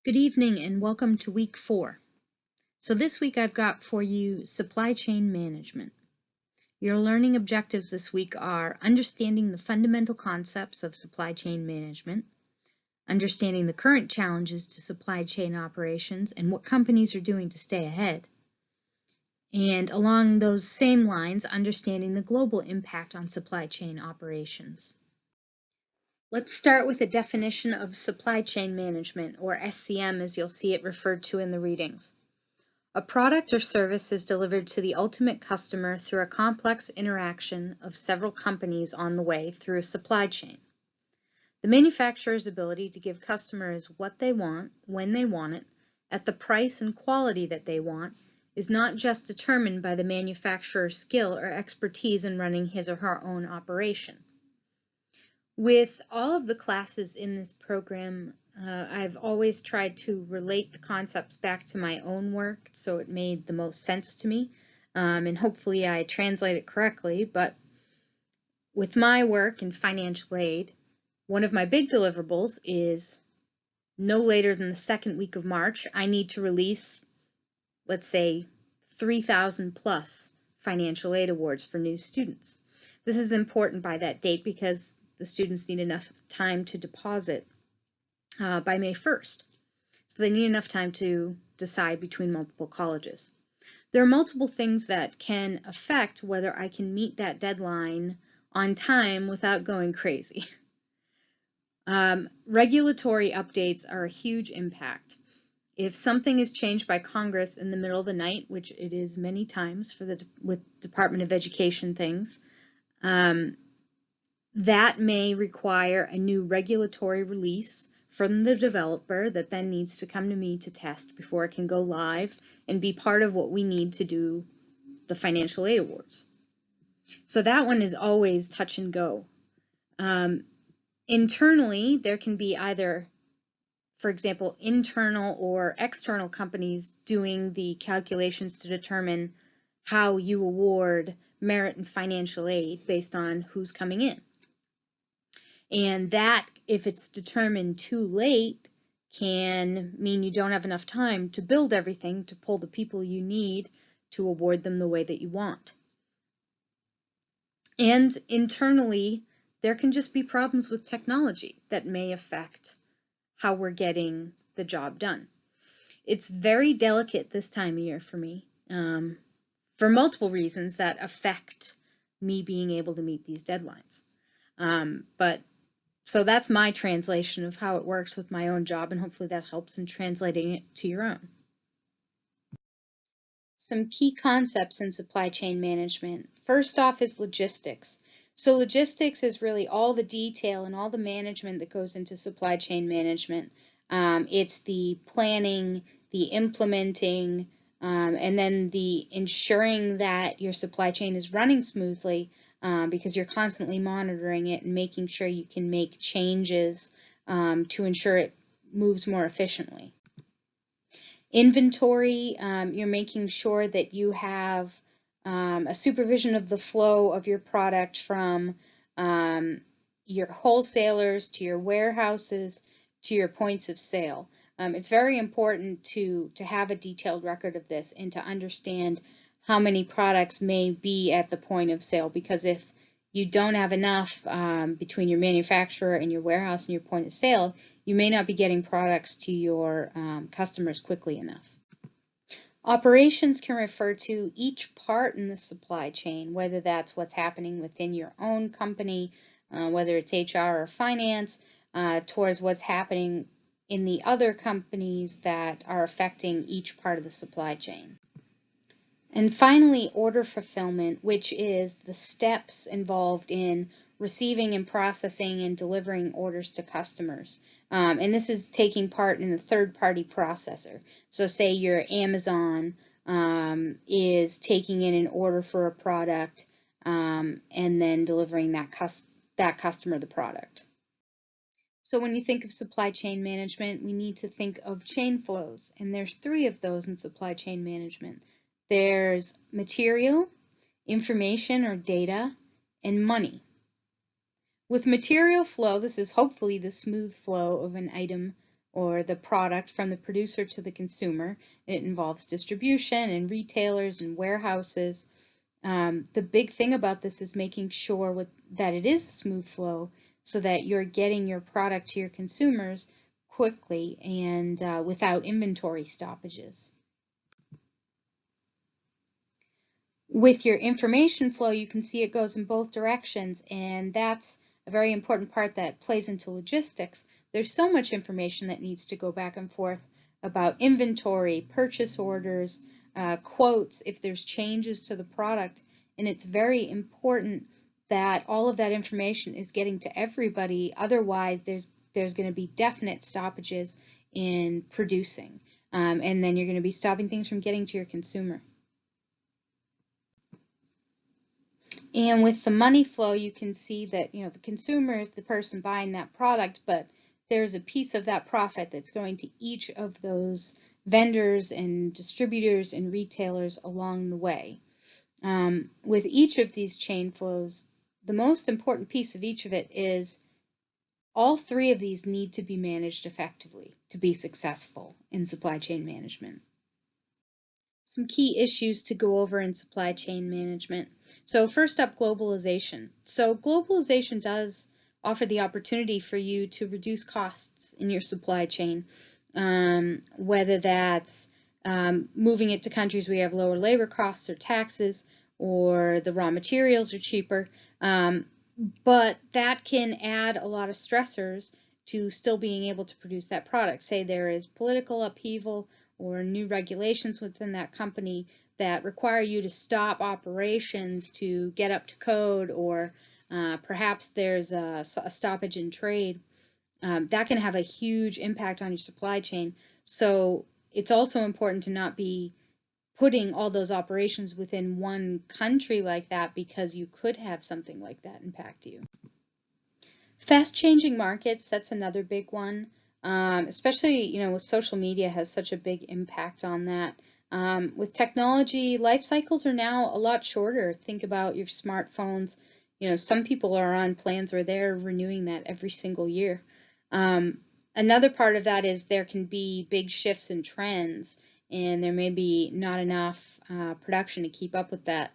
Good evening and welcome to week 4. So this week I've got for you supply chain management. Your learning objectives this week are understanding the fundamental concepts of supply chain management, understanding the current challenges to supply chain operations and what companies are doing to stay ahead, and along those same lines, understanding the global impact on supply chain operations. Let's start with a definition of supply chain management, or SCM as you'll see it referred to in the readings. A product or service is delivered to the ultimate customer through a complex interaction of several companies on the way through a supply chain. The manufacturer's ability to give customers what they want, when they want it, at the price and quality that they want, is not just determined by the manufacturer's skill or expertise in running his or her own operation. With all of the classes in this program, I've always tried to relate the concepts back to my own work so it made the most sense to me, and hopefully I translate it correctly. But with my work in financial aid, one of my big deliverables is no later than the second week of March, I need to release, let's say, 3,000 plus financial aid awards for new students. This is important by that date because the students need enough time to deposit by May 1st. So they need enough time to decide between multiple colleges. There are multiple things that can affect whether I can meet that deadline on time without going crazy. Regulatory updates are a huge impact. If something is changed by Congress in the middle of the night, which it is many times with Department of Education things, that may require a new regulatory release from the developer that then needs to come to me to test before it can go live and be part of what we need to do the financial aid awards. So that one is always touch and go. Internally, there can be either, for example, internal or external companies doing the calculations to determine how you award merit and financial aid based on who's coming in. And that, if it's determined too late, can mean you don't have enough time to build everything to pull the people you need to award them the way that you want. And internally, there can just be problems with technology that may affect how we're getting the job done. It's very delicate this time of year for me, for multiple reasons that affect me being able to meet these deadlines. So that's my translation of how it works with my own job, and hopefully that helps in translating it to your own. Some key concepts in supply chain management. First off is logistics. So logistics is really all the detail and all the management that goes into supply chain management. It's the planning, the implementing, and then the ensuring that your supply chain is running smoothly, because you're constantly monitoring it and making sure you can make changes to ensure it moves more efficiently. Inventory, you're making sure that you have a supervision of the flow of your product from your wholesalers to your warehouses to your points of sale. It's very important to have a detailed record of this and to understand how many products may be at the point of sale, because if you don't have enough between your manufacturer and your warehouse and your point of sale, you may not be getting products to your customers quickly enough. Operations can refer to each part in the supply chain, whether that's what's happening within your own company, whether it's HR or finance, towards what's happening in the other companies that are affecting each part of the supply chain. And finally, order fulfillment, which is the steps involved in receiving and processing and delivering orders to customers. And this is taking part in a third-party processor. So say your Amazon is taking in an order for a product and then delivering that customer the product. So when you think of supply chain management, we need to think of chain flows, and there's 3 of those in supply chain management. There's material, information or data, and money. With material flow, this is hopefully the smooth flow of an item or the product from the producer to the consumer. It involves distribution and retailers and warehouses. The big thing about this is making sure that it is a smooth flow so that you're getting your product to your consumers quickly and without inventory stoppages. With your information flow, you can see it goes in both directions, and that's a very important part that plays into logistics. There's so much information that needs to go back and forth about inventory, purchase orders, quotes, if there's changes to the product, and it's very important that all of that information is getting to everybody. Otherwise, there's going to be definite stoppages in producing, and then you're going to be stopping things from getting to your consumer. And with the money flow, you can see that, the consumer is the person buying that product, but there's a piece of that profit that's going to each of those vendors and distributors and retailers along the way. With each of these chain flows, the most important piece of each of it is all three of these need to be managed effectively to be successful in supply chain management. Some key issues to go over in supply chain management. So first up, globalization. So globalization does offer the opportunity for you to reduce costs in your supply chain, whether that's moving it to countries where you have lower labor costs or taxes, or the raw materials are cheaper. But that can add a lot of stressors to still being able to produce that product. Say there is political upheaval or new regulations within that company that require you to stop operations to get up to code, or perhaps there's a stoppage in trade. That can have a huge impact on your supply chain. So it's also important to not be putting all those operations within one country like that, because you could have something like that impact you. Fast changing markets, that's another big one. Especially, with social media has such a big impact on that. With technology, life cycles are now a lot shorter. Think about your smartphones. Some people are on plans where they're renewing that every single year. Another part of that is there can be big shifts in trends, and there may be not enough production to keep up with that.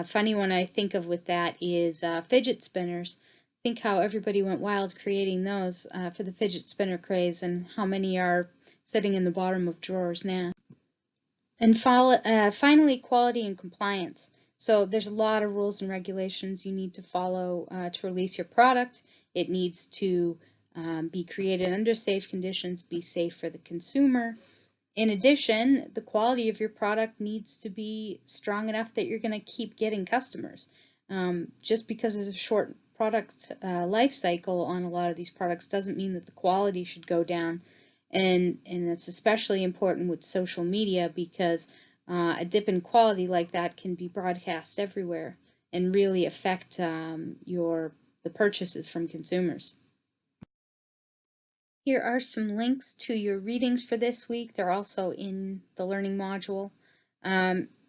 Funny one I think of with that is fidget spinners. Think how everybody went wild creating those for the fidget spinner craze, and how many are sitting in the bottom of drawers now. And finally, quality and compliance. So there's a lot of rules and regulations you need to follow to release your product. It needs to be created under safe conditions, be safe for the consumer. In addition, the quality of your product needs to be strong enough that you're going to keep getting customers. Just because it's a short product life cycle on a lot of these products doesn't mean that the quality should go down, and it's especially important with social media, because a dip in quality like that can be broadcast everywhere and really affect the purchases from consumers. Here are some links to your readings for this week. They're also in the learning module.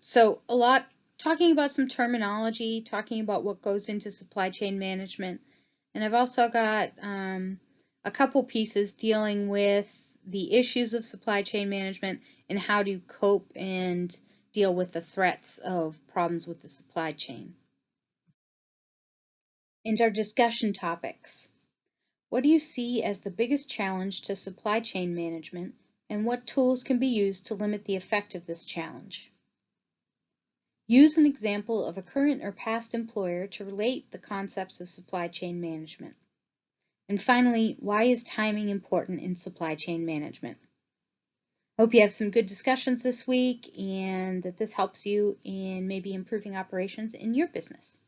So a lot talking about some terminology, talking about what goes into supply chain management. And I've also got a couple pieces dealing with the issues of supply chain management and how to cope and deal with the threats of problems with the supply chain. And our discussion topics. What do you see as the biggest challenge to supply chain management, and what tools can be used to limit the effect of this challenge? Use an example of a current or past employer to relate the concepts of supply chain management. And finally, why is timing important in supply chain management? Hope you have some good discussions this week, and that this helps you in maybe improving operations in your business.